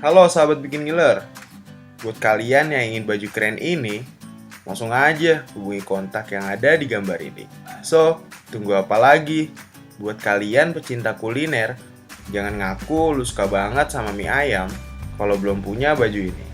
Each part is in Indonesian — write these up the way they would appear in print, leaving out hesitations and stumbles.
Halo sahabat bikin ngiler. Buat kalian yang ingin baju keren ini, langsung aja hubungi kontak yang ada di gambar ini. So, tunggu apa lagi? Buat kalian pecinta kuliner, jangan ngaku lu suka banget sama mie ayam kalau belum punya baju ini.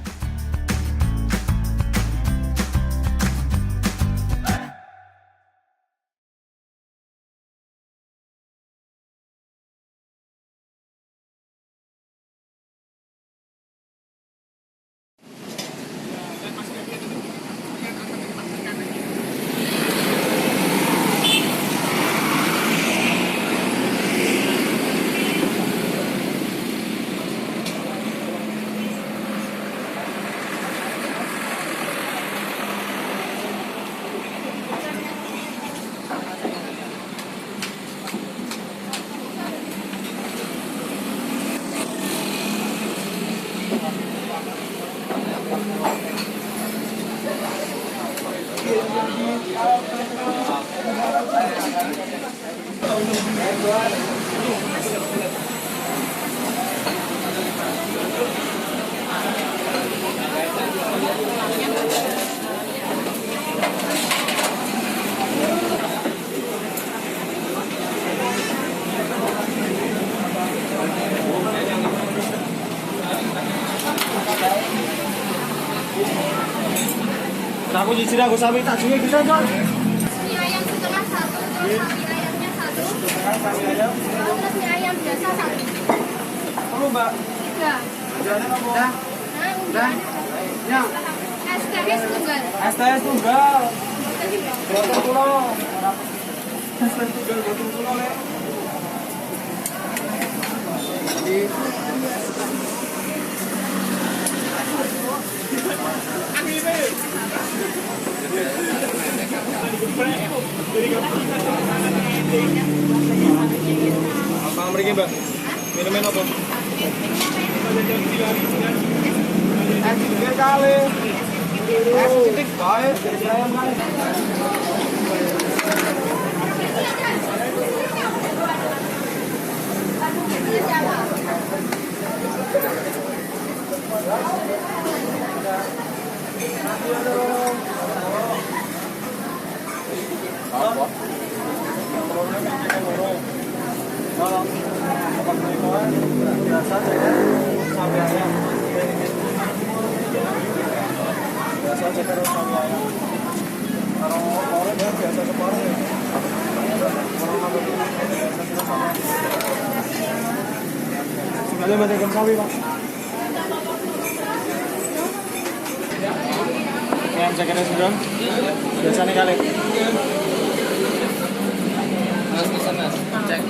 Aku jujur aku sampai tak juga bisa dong. Mie ayam setengah satu, terus sapi ayamnya satu. Terus mie ayam biasa satu. Kamu mbak? Tiga. Jalannya kamu? Nah, Udah. Ya. STS tunggal. STS tunggal. Botol pulau. STS tunggal botol pulau le. Apa mereka mbak? Minuman apa? Tiga kali. Titik baik. Sekali matikan sawi pak. Yang jakarta sendiri biasanya kali. Mas pesan mas, cek.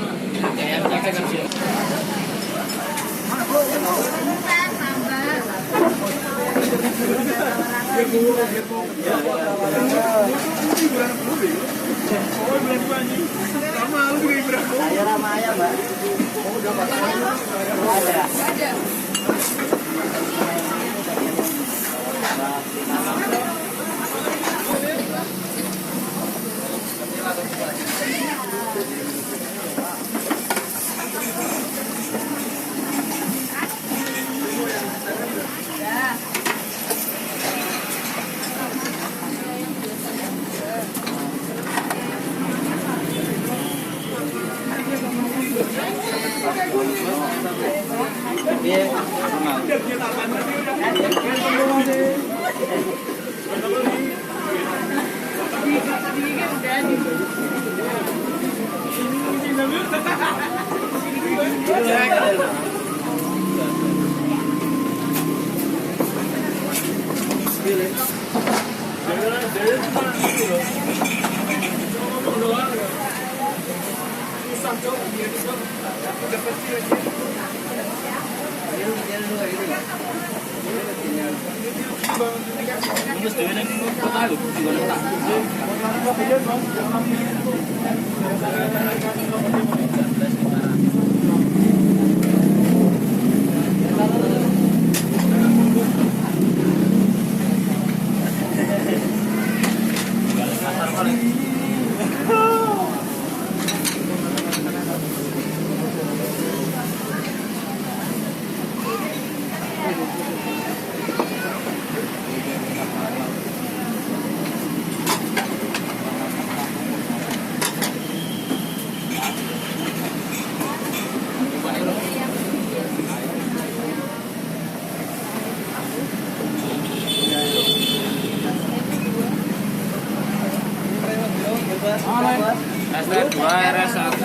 ST2 RS1.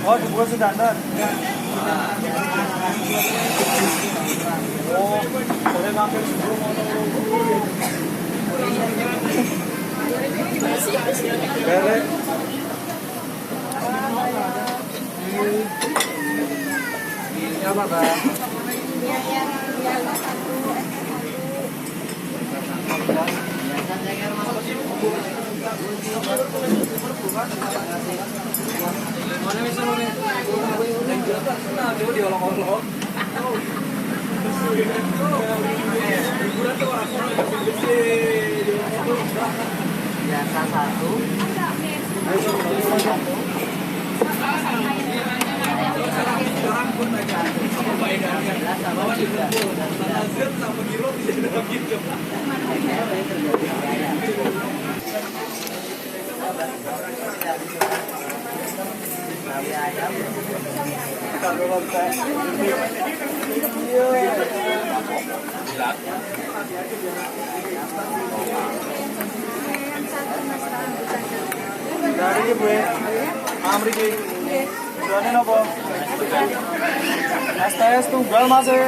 Oh, dibuka standar. Oh, boleh ngambil sebelum Bere. Ini apa, Bang? Mana bisa lo nih? Yang jelas kan kenal dia diolong-olong. Hiburan tuh orang-orang yang gede. Biasa satu. Orang pun aja. Apa faedahnya? Bawa di kumpul. Nazir sama kilo bisa dalam gitu. Dari gue, Amriki, tujuannya apa? STS tunggal masih.